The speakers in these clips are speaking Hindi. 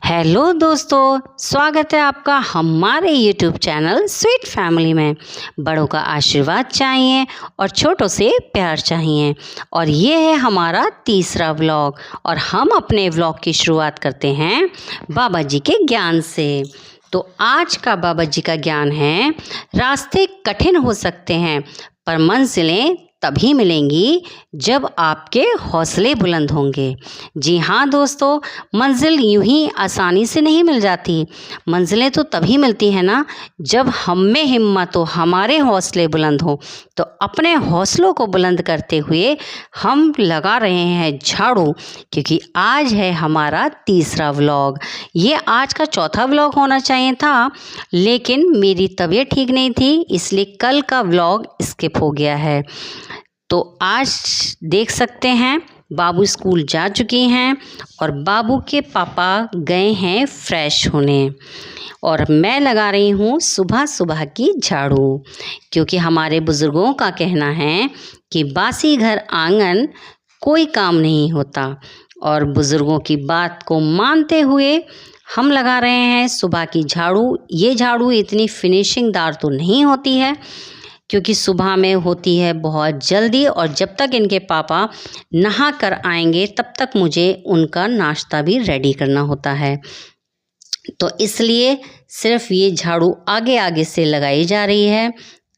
हेलो दोस्तों, स्वागत है आपका हमारे यूट्यूब चैनल स्वीट फैमिली में। बड़ों का आशीर्वाद चाहिए और छोटों से प्यार चाहिए। और ये है हमारा तीसरा व्लॉग और हम अपने व्लॉग की शुरुआत करते हैं बाबा जी के ज्ञान से। तो आज का बाबा जी का ज्ञान है, रास्ते कठिन हो सकते हैं पर मंजिलें तभी मिलेंगी जब आपके हौसले बुलंद होंगे। जी हाँ दोस्तों, मंजिल यूं ही आसानी से नहीं मिल जाती। मंजिलें तो तभी मिलती हैं ना जब हम में हिम्मत हो, हमारे हौसले बुलंद हो। तो अपने हौसलों को बुलंद करते हुए हम लगा रहे हैं झाड़ू, क्योंकि आज है हमारा तीसरा व्लॉग। ये आज का चौथा व्लॉग होना चाहिए था, लेकिन मेरी तबीयत ठीक नहीं थी, इसलिए कल का व्लॉग स्किप हो गया है। तो आज देख सकते हैं बाबू स्कूल जा चुकी हैं और बाबू के पापा गए हैं फ्रेश होने और मैं लगा रही हूँ सुबह सुबह की झाड़ू, क्योंकि हमारे बुज़ुर्गों का कहना है कि बासी घर आंगन कोई काम नहीं होता। और बुज़ुर्गों की बात को मानते हुए हम लगा रहे हैं सुबह की झाड़ू। ये झाड़ू इतनी फिनिशिंगदार तो नहीं होती है, क्योंकि सुबह में होती है बहुत जल्दी और जब तक इनके पापा नहा कर आएंगे तब तक मुझे उनका नाश्ता भी रेडी करना होता है। तो इसलिए सिर्फ ये झाड़ू आगे आगे से लगाई जा रही है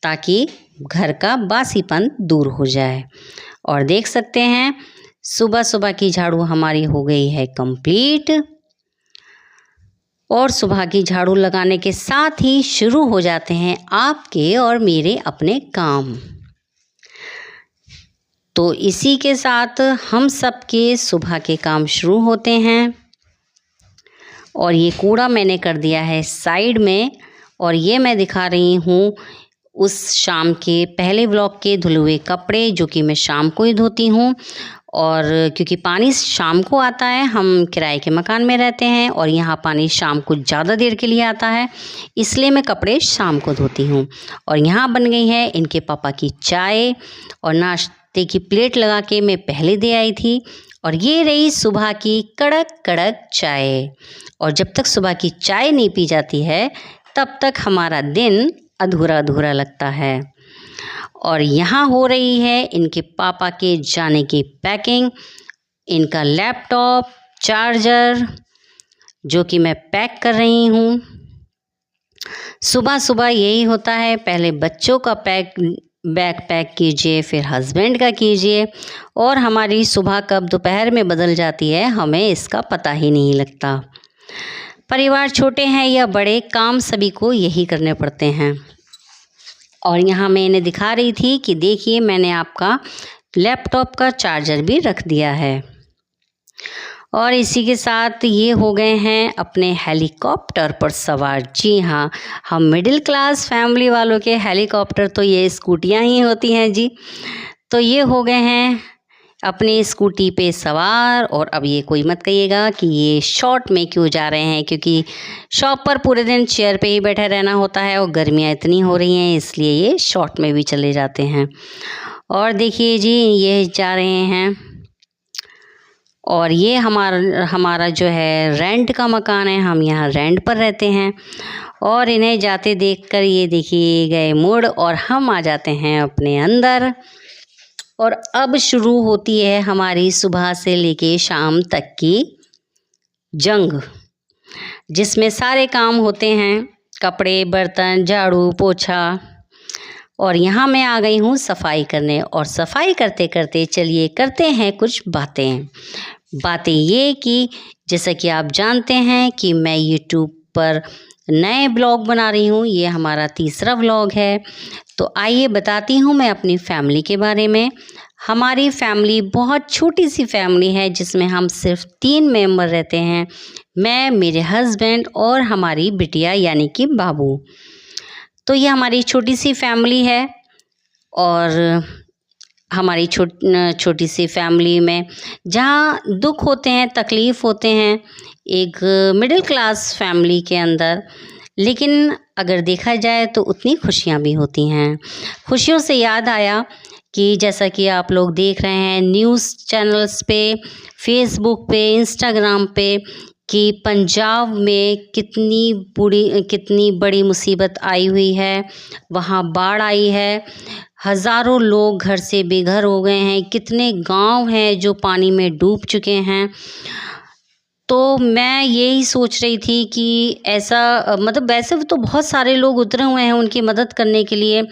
ताकि घर का बासीपन दूर हो जाए। और देख सकते हैं सुबह सुबह की झाड़ू हमारी हो गई है कंप्लीट। और सुबह की झाड़ू लगाने के साथ ही शुरू हो जाते हैं आपके और मेरे अपने काम। तो इसी के साथ हम सबके सुबह के काम शुरू होते हैं। और ये कूड़ा मैंने कर दिया है साइड में, और ये मैं दिखा रही हूँ उस शाम के पहले व्लॉग के धुले हुए कपड़े, जो कि मैं शाम को ही धोती हूँ। और क्योंकि पानी शाम को आता है, हम किराए के मकान में रहते हैं और यहाँ पानी शाम को ज़्यादा देर के लिए आता है, इसलिए मैं कपड़े शाम को धोती हूँ। और यहाँ बन गई है इनके पापा की चाय और नाश्ते की प्लेट लगा के मैं पहले दे आई थी। और ये रही सुबह की कड़क कड़क चाय। और जब तक सुबह की चाय नहीं पी जाती है तब तक हमारा दिन अधूरा अधूरा लगता है। और यहाँ हो रही है इनके पापा के जाने की पैकिंग। इनका लैपटॉप, चार्जर, जो कि मैं पैक कर रही हूँ। सुबह सुबह यही होता है, पहले बच्चों का बैग पैक कीजिए, फिर हस्बैंड का कीजिए। और हमारी सुबह कब दोपहर में बदल जाती है हमें इसका पता ही नहीं लगता। परिवार छोटे हैं या बड़े, काम सभी को यही करने पड़ते हैं। और यहाँ मैं इन्हें दिखा रही थी कि देखिए मैंने आपका लैपटॉप का चार्जर भी रख दिया है। और इसी के साथ ये हो गए हैं अपने हेलीकॉप्टर पर सवार। जी हाँ, हम मिडिल क्लास फैमिली वालों के हेलीकॉप्टर तो ये स्कूटियाँ ही होती हैं जी। तो ये हो गए हैं अपनी स्कूटी पे सवार। और अब ये कोई मत कहिएगा कि ये शॉर्ट में क्यों जा रहे हैं, क्योंकि शॉप पर पूरे दिन चेयर पे ही बैठे रहना होता है और गर्मियाँ इतनी हो रही हैं, इसलिए ये शॉर्ट में भी चले जाते हैं। और देखिए जी, ये जा रहे हैं। और ये हमारा जो है रेंट का मकान है, हम यहाँ रेंट पर रहते हैं। और इन्हें जाते देखकर ये देखिए गए मुड़ और हम आ जाते हैं अपने अंदर। और अब शुरू होती है हमारी सुबह से लेके शाम तक की जंग, जिसमें सारे काम होते हैं, कपड़े, बर्तन, झाड़ू, पोछा। और यहाँ मैं आ गई हूँ सफाई करने। और सफाई करते करते चलिए करते हैं कुछ बातें ये कि जैसा कि आप जानते हैं कि मैं यूट्यूब पर नए ब्लॉग बना रही हूँ। ये हमारा तीसरा व्लॉग है। तो आइए बताती हूँ मैं अपनी फैमिली के बारे में। हमारी फैमिली बहुत छोटी सी फैमिली है, जिसमें हम सिर्फ 3 मेंबर रहते हैं, मैं, मेरे हस्बैंड और हमारी बिटिया यानी कि बाबू। तो ये हमारी छोटी सी फैमिली है। और हमारी छोटी सी फैमिली में जहाँ दुख होते हैं, तकलीफ़ होते हैं एक मिडिल क्लास फैमिली के अंदर, लेकिन अगर देखा जाए तो उतनी खुशियाँ भी होती हैं। खुशियों से याद आया कि जैसा कि आप लोग देख रहे हैं न्यूज़ चैनल्स पे, फेसबुक पे, इंस्टाग्राम पे कि पंजाब में कितनी बड़ी मुसीबत आई हुई है। वहाँ बाढ़ आई है, हज़ारों लोग घर से बेघर हो गए हैं, कितने गांव हैं जो पानी में डूब चुके हैं। तो मैं यही सोच रही थी कि ऐसा मतलब वैसे तो बहुत सारे लोग उतरे हुए हैं उनकी मदद करने के लिए।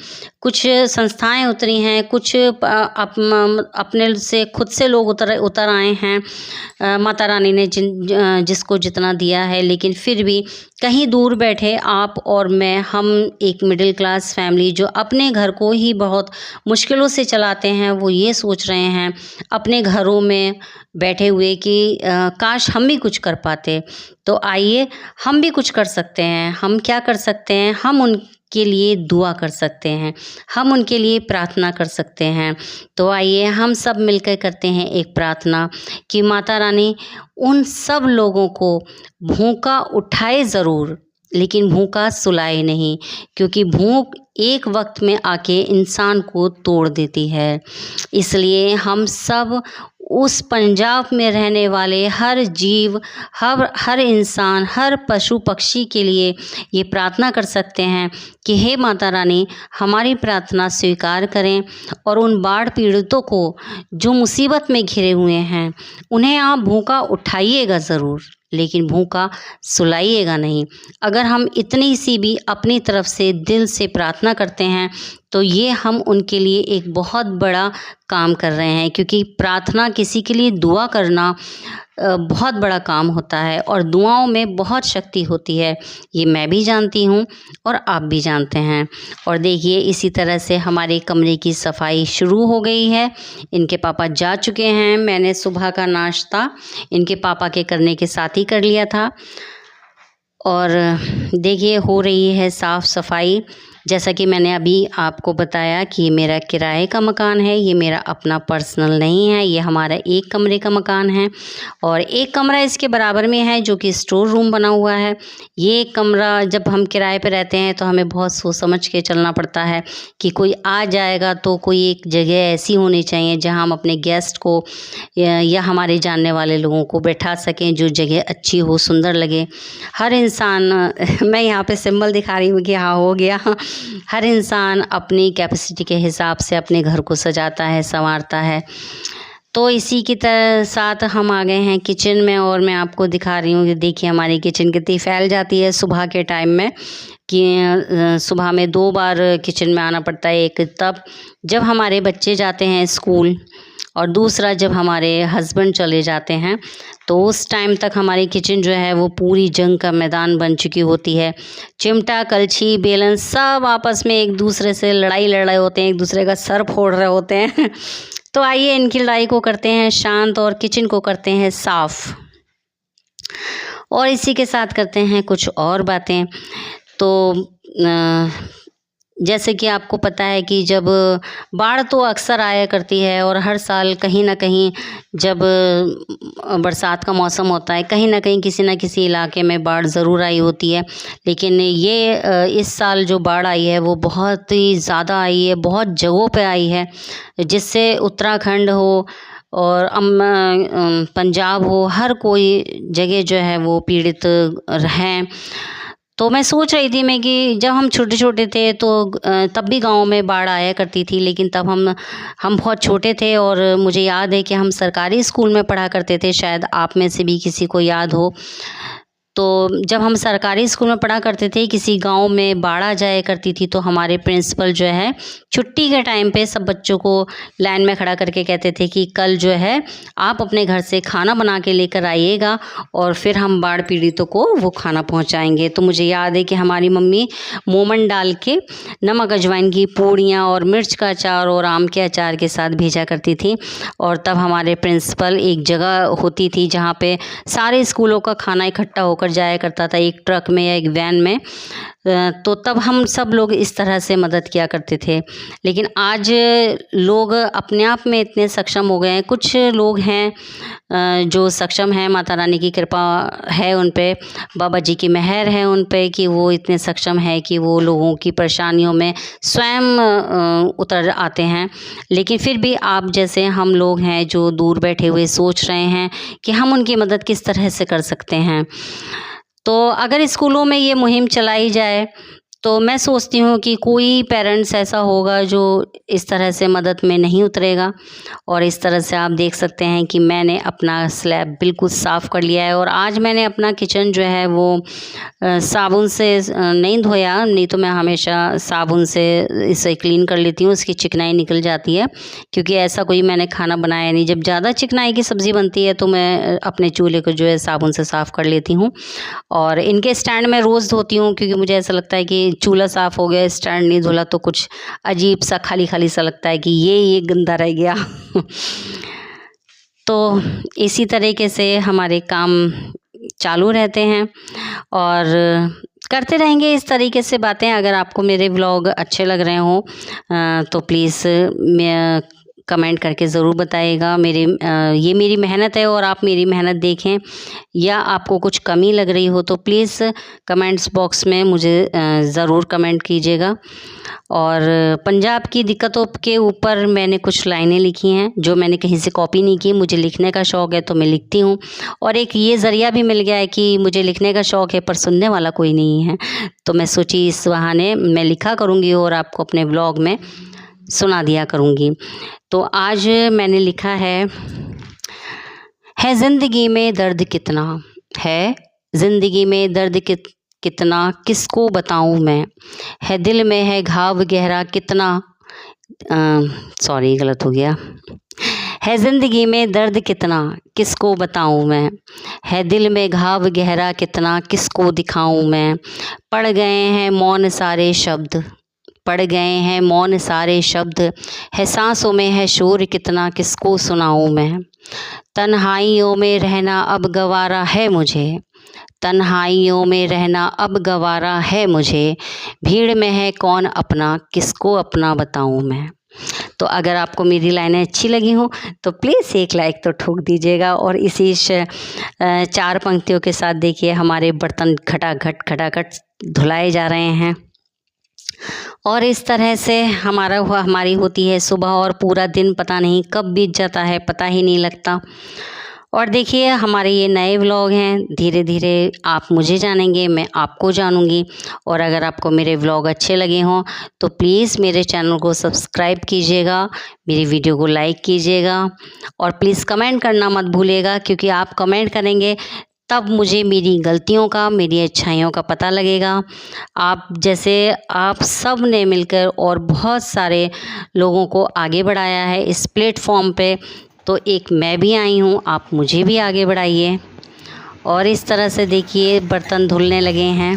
कुछ संस्थाएं उतरी हैं, कुछ अपने से खुद से लोग उतर आए हैं। माता रानी ने जिसको जितना दिया है, लेकिन फिर भी कहीं दूर बैठे आप और मैं, हम एक मिडिल क्लास फैमिली जो अपने घर को ही बहुत मुश्किलों से चलाते हैं, वो ये सोच रहे हैं अपने घरों में बैठे हुए कि काश हम भी कुछ कर पाते। तो आइए हम भी कुछ कर सकते हैं। हम क्या कर सकते हैं? हम उनके लिए दुआ कर सकते हैं, हम उनके लिए प्रार्थना कर सकते हैं। तो आइए हम सब मिलकर करते हैं एक प्रार्थना कि माता रानी उन सब लोगों को भूखा उठाए ज़रूर, लेकिन भूखा सुलाए नहीं, क्योंकि भूख एक वक्त में आके इंसान को तोड़ देती है। इसलिए हम सब उस पंजाब में रहने वाले हर जीव, हर इंसान, हर पशु पक्षी के लिए ये प्रार्थना कर सकते हैं कि हे माता रानी हमारी प्रार्थना स्वीकार करें और उन बाढ़ पीड़ितों को जो मुसीबत में घिरे हुए हैं उन्हें आप भूखा उठाइएगा ज़रूर, लेकिन भूखा सुलाइएगा नहीं। अगर हम इतनी सी भी अपनी तरफ से दिल से प्रार्थना करते हैं तो ये हम उनके लिए एक बहुत बड़ा काम कर रहे हैं, क्योंकि प्रार्थना किसी के लिए दुआ करना बहुत बड़ा काम होता है और दुआओं में बहुत शक्ति होती है। ये मैं भी जानती हूँ और आप भी जानते हैं। और देखिए इसी तरह से हमारे कमरे की सफाई शुरू हो गई है। इनके पापा जा चुके हैं, मैंने सुबह का नाश्ता इनके पापा के करने के साथ ही कर लिया था। और देखिए हो रही है साफ़ सफाई। जैसा कि मैंने अभी आपको बताया कि मेरा किराए का मकान है, ये मेरा अपना पर्सनल नहीं है, ये हमारा एक कमरे का मकान है और एक कमरा इसके बराबर में है जो कि स्टोर रूम बना हुआ है। ये कमरा जब हम किराए पे रहते हैं तो हमें बहुत सोच समझ के चलना पड़ता है कि कोई आ जाएगा तो कोई एक जगह ऐसी होनी चाहिए जहाँ हम अपने गेस्ट को या हमारे जानने वाले लोगों को बैठा सकें, जो जगह अच्छी हो, सुंदर लगे। हर इंसान मैं यहाँ पे सिंबल दिखा रही हूँ कि हाँ हो गया। हर इंसान अपनी कैपेसिटी के हिसाब से अपने घर को सजाता है, संवारता है। तो इसी के साथ हम आ गए हैं किचन में और मैं आपको दिखा रही हूँ कि देखिए हमारी किचन कितनी फैल जाती है सुबह के टाइम में, कि सुबह में 2 बार किचन में आना पड़ता है। एक तब जब हमारे बच्चे जाते हैं स्कूल और दूसरा जब हमारे हस्बैंड चले जाते हैं, तो उस टाइम तक हमारी किचन जो है वो पूरी जंग का मैदान बन चुकी होती है। चिमटा, कलछी, बेलन सब आपस में एक दूसरे से लड़ रहे होते हैं, एक दूसरे का सर फोड़ रहे होते हैं। तो आइए इनकी लड़ाई को करते हैं शांत और किचन को करते हैं साफ़, और इसी के साथ करते हैं कुछ और बातें। तो जैसे कि आपको पता है कि जब बाढ़ तो अक्सर आया करती है और हर साल कहीं ना कहीं जब बरसात का मौसम होता है, कहीं ना कहीं किसी न किसी इलाके में बाढ़ ज़रूर आई होती है। लेकिन ये इस साल जो बाढ़ आई है वो बहुत ही ज़्यादा आई है, बहुत जगहों पे आई है, जिससे उत्तराखंड हो और पंजाब हो, हर कोई जगह जो है वो पीड़ित हैं। तो मैं सोच रही थी कि जब हम छोटे छोटे थे तो तब भी गांव में बाढ़ आया करती थी, लेकिन तब हम बहुत छोटे थे और मुझे याद है कि हम सरकारी स्कूल में पढ़ा करते थे, शायद आप में से भी किसी को याद हो। तो जब हम सरकारी स्कूल में पढ़ा करते थे, किसी गांव में बाढ़ आ जाया करती थी तो हमारे प्रिंसिपल जो है छुट्टी के टाइम पे सब बच्चों को लाइन में खड़ा करके कहते थे कि कल जो है आप अपने घर से खाना बना के लेकर आइएगा और फिर हम बाढ़ पीड़ितों को वो खाना पहुंचाएंगे। तो मुझे याद है कि हमारी मम्मी मोमन डाल के नमक अजवाइन की पूड़ियाँ और मिर्च का अचार और आम के अचार के साथ भेजा करती थी। और तब हमारे प्रिंसिपल, एक जगह होती थी जहाँ पे सारे स्कूलों का खाना इकट्ठा होकर जाया करता था, एक ट्रक में या एक वैन में। तो तब हम सब लोग इस तरह से मदद किया करते थे। लेकिन आज लोग अपने आप में इतने सक्षम हो गए हैं। कुछ लोग हैं जो सक्षम हैं, माता रानी की कृपा है उन पे, बाबा जी की मेहर है उन पे कि वो इतने सक्षम है कि वो लोगों की परेशानियों में स्वयं उतर आते हैं। लेकिन फिर भी आप जैसे हम लोग हैं जो दूर बैठे हुए सोच रहे हैं कि हम उनकी मदद किस तरह से कर सकते हैं। तो अगर स्कूलों में ये मुहिम चलाई जाए तो मैं सोचती हूँ कि कोई पेरेंट्स ऐसा होगा जो इस तरह से मदद में नहीं उतरेगा। और इस तरह से आप देख सकते हैं कि मैंने अपना स्लैब बिल्कुल साफ़ कर लिया है। और आज मैंने अपना किचन जो है वो साबुन से नहीं धोया, नहीं तो मैं हमेशा साबुन से इसे क्लीन कर लेती हूँ, उसकी चिकनाई निकल जाती है। क्योंकि ऐसा कोई मैंने खाना बनाया नहीं, जब ज़्यादा चिकनाई की सब्ज़ी बनती है तो मैं अपने चूल्हे को जो है साबुन से साफ़ कर लेती हूँ। और इनके स्टैंड मैं रोज़ धोती हूँ, क्योंकि मुझे ऐसा लगता है कि चूल्हा साफ़ हो गया, स्टैंड नहीं धुला तो कुछ अजीब सा खाली खाली सा लगता है कि ये गंदा रह गया। तो इसी तरीके से हमारे काम चालू रहते हैं और करते रहेंगे इस तरीके से बातें। अगर आपको मेरे व्लॉग अच्छे लग रहे हों तो प्लीज़ मैं कमेंट करके ज़रूर बताइएगा। ये मेरी मेहनत है और आप मेरी मेहनत देखें। या आपको कुछ कमी लग रही हो तो प्लीज़ कमेंट्स बॉक्स में मुझे ज़रूर कमेंट कीजिएगा। और पंजाब की दिक्कतों के ऊपर मैंने कुछ लाइनें लिखी हैं जो मैंने कहीं से कॉपी नहीं की। मुझे लिखने का शौक़ है तो मैं लिखती हूँ। और एक ये ज़रिया भी मिल गया है कि मुझे लिखने का शौक़ है पर सुनने वाला कोई नहीं है, तो मैं सोची इस बहाने मैं लिखा करूँगी और आपको अपने ब्लॉग में सुना दिया करूँगी। तो आज मैंने लिखा है ज़िंदगी में दर्द कितना है, ज़िंदगी में दर्द कितना किसको बताऊं मैं, है दिल में है घाव गहरा कितना, सॉरी गलत हो गया, है ज़िंदगी में दर्द कितना किसको बताऊं मैं, है दिल में घाव गहरा कितना किसको दिखाऊं मैं, पड़ गए हैं मौन सारे शब्द, पड़ गए हैं मौन सारे शब्द, है सांसों में है शोर कितना किसको सुनाऊं मैं, तन्हाइयों में रहना अब गवारा है मुझे, तन्हाइयों में रहना अब गवारा है मुझे, भीड़ में है कौन अपना किसको अपना बताऊं मैं। तो अगर आपको मेरी लाइनें अच्छी लगी हों तो प्लीज़ एक लाइक तो ठोक दीजिएगा। और इसी 4 पंक्तियों के साथ देखिए हमारे बर्तन खटाखट धुलाए जा रहे हैं। और इस तरह से हमारी होती है सुबह और पूरा दिन पता नहीं कब बीत जाता है, पता ही नहीं लगता। और देखिए हमारे ये नए व्लॉग हैं, धीरे धीरे आप मुझे जानेंगे, मैं आपको जानूंगी। और अगर आपको मेरे व्लॉग अच्छे लगे हों तो प्लीज़ मेरे चैनल को सब्सक्राइब कीजिएगा, मेरी वीडियो को लाइक कीजिएगा और प्लीज़ कमेंट करना मत भूलिएगा, क्योंकि आप कमेंट करेंगे तब मुझे मेरी गलतियों का, मेरी अच्छाइयों का पता लगेगा। आप सब ने मिलकर और बहुत सारे लोगों को आगे बढ़ाया है इस प्लेटफॉर्म पे, तो एक मैं भी आई हूँ, आप मुझे भी आगे बढ़ाइए। और इस तरह से देखिए बर्तन धुलने लगे हैं।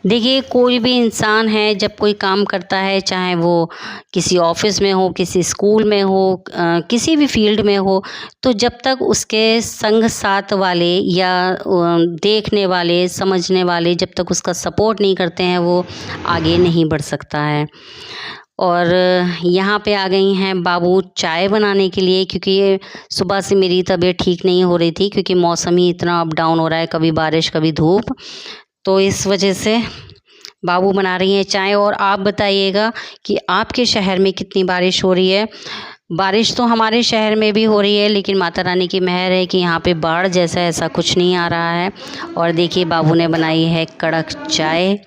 देखिए कोई भी इंसान है जब कोई काम करता है, चाहे वो किसी ऑफिस में हो, किसी स्कूल में हो, किसी भी फील्ड में हो, तो जब तक उसके संग साथ वाले या देखने वाले, समझने वाले जब तक उसका सपोर्ट नहीं करते हैं वो आगे नहीं बढ़ सकता है। और यहाँ पे आ गई हैं बाबू चाय बनाने के लिए, क्योंकि ये सुबह से मेरी तबीयत ठीक नहीं हो रही थी, क्योंकि मौसम ही इतना अप डाउन हो रहा है, कभी बारिश कभी धूप, तो इस वजह से बाबू बना रही हैं चाय। और आप बताइएगा कि आपके शहर में कितनी बारिश हो रही है। बारिश तो हमारे शहर में भी हो रही है, लेकिन माता रानी की मेहर है कि यहाँ पे बाढ़ जैसा ऐसा कुछ नहीं आ रहा है। और देखिए बाबू ने बनाई है कड़क चाय,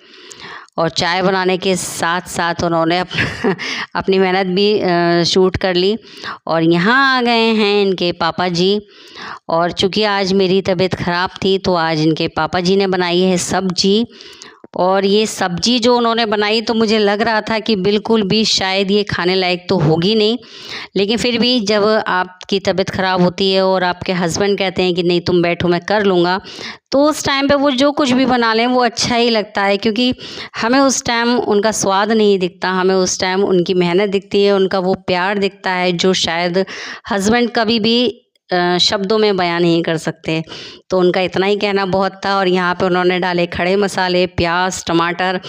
और चाय बनाने के साथ साथ उन्होंने अपनी मेहनत भी शूट कर ली। और यहाँ आ गए हैं इनके पापा जी, और चूँकि आज मेरी तबीयत ख़राब थी तो आज इनके पापा जी ने बनाई है सब्जी। और ये सब्जी जो उन्होंने बनाई तो मुझे लग रहा था कि बिल्कुल भी शायद ये खाने लायक तो होगी नहीं, लेकिन फिर भी जब आपकी तबीयत ख़राब होती है और आपके हस्बैंड कहते हैं कि नहीं तुम बैठो मैं कर लूँगा, तो उस टाइम पे वो जो कुछ भी बना लें वो अच्छा ही लगता है, क्योंकि हमें उस टाइम उनका स्वाद नहीं दिखता, हमें उस टाइम उनकी मेहनत दिखती है, उनका वो प्यार दिखता है जो शायद हस्बैंड कभी भी शब्दों में बयान नहीं कर सकते। तो उनका इतना ही कहना बहुत था। और यहाँ पे उन्होंने डाले खड़े मसाले, प्याज, टमाटर,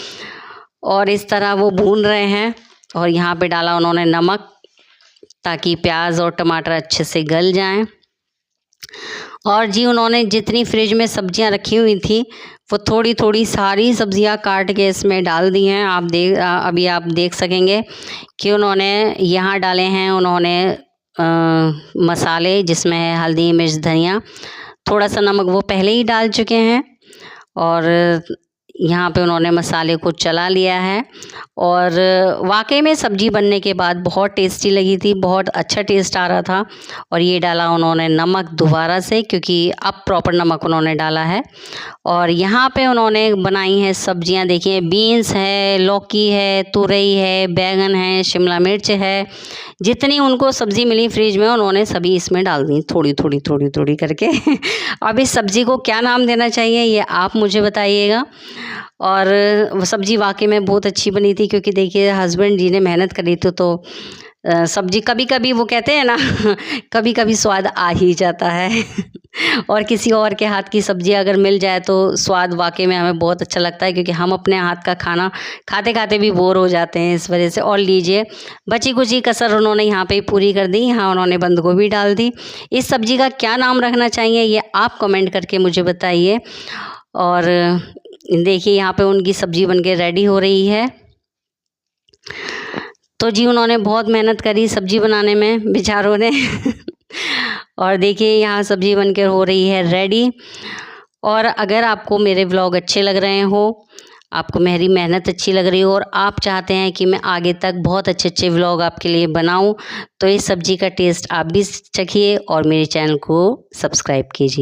और इस तरह वो भून रहे हैं। और यहाँ पे डाला उन्होंने नमक, ताकि प्याज और टमाटर अच्छे से गल जाएं। और जी उन्होंने जितनी फ्रिज में सब्जियां रखी हुई थी वो थोड़ी थोड़ी सारी सब्जियां काट के इसमें डाल दी हैं। अभी आप देख सकेंगे कि उन्होंने यहाँ डाले हैं उन्होंने मसाले, जिसमें है हल्दी, मिर्च, धनिया, थोड़ा सा नमक वो पहले ही डाल चुके हैं। और यहाँ पे उन्होंने मसाले को चला लिया है। और वाकई में सब्ज़ी बनने के बाद बहुत टेस्टी लगी थी, बहुत अच्छा टेस्ट आ रहा था। और ये डाला उन्होंने नमक दोबारा से, क्योंकि अब प्रॉपर नमक उन्होंने डाला है। और यहाँ पे उन्होंने बनाई हैं सब्जियाँ, देखिए बीन्स है, लौकी है, तुरई है, बैगन है, शिमला मिर्च है, जितनी उनको सब्ज़ी मिली फ्रिज में उन्होंने सभी इसमें डाल दी, थोड़ी थोड़ी थोड़ी थोड़ी करके। अब इस सब्ज़ी को क्या नाम देना चाहिए ये आप मुझे बताइएगा। और वो सब्ज़ी वाकई में बहुत अच्छी बनी थी, क्योंकि देखिए हस्बैंड जी ने मेहनत करी थी। तो सब्ज़ी कभी कभी वो कहते हैं ना कभी कभी स्वाद आ ही जाता है। और किसी और के हाथ की सब्ज़ी अगर मिल जाए तो स्वाद वाकई में हमें बहुत अच्छा लगता है, क्योंकि हम अपने हाथ का खाना खाते खाते भी बोर हो जाते हैं इस वजह से। और लीजिए बची कुची कसर उन्होंने यहाँ पे पूरी कर दी। यहाँ उन्होंने बंद गोभी डाल दी। इस सब्ज़ी का क्या नाम रखना चाहिए ये आप कमेंट करके मुझे बताइए। और देखिए यहाँ पे उनकी सब्ज़ी बनके रेडी हो रही है। तो जी उन्होंने बहुत मेहनत करी सब्ज़ी बनाने में बेचारों ने। और देखिए यहाँ सब्ज़ी बनकर हो रही है रेडी। और अगर आपको मेरे व्लॉग अच्छे लग रहे हो, आपको मेरी मेहनत अच्छी लग रही हो, और आप चाहते हैं कि मैं आगे तक बहुत अच्छे अच्छे व्लॉग आपके लिए बनाऊं, तो इस सब्ज़ी का टेस्ट आप भी चखिए और मेरे चैनल को सब्सक्राइब कीजिए।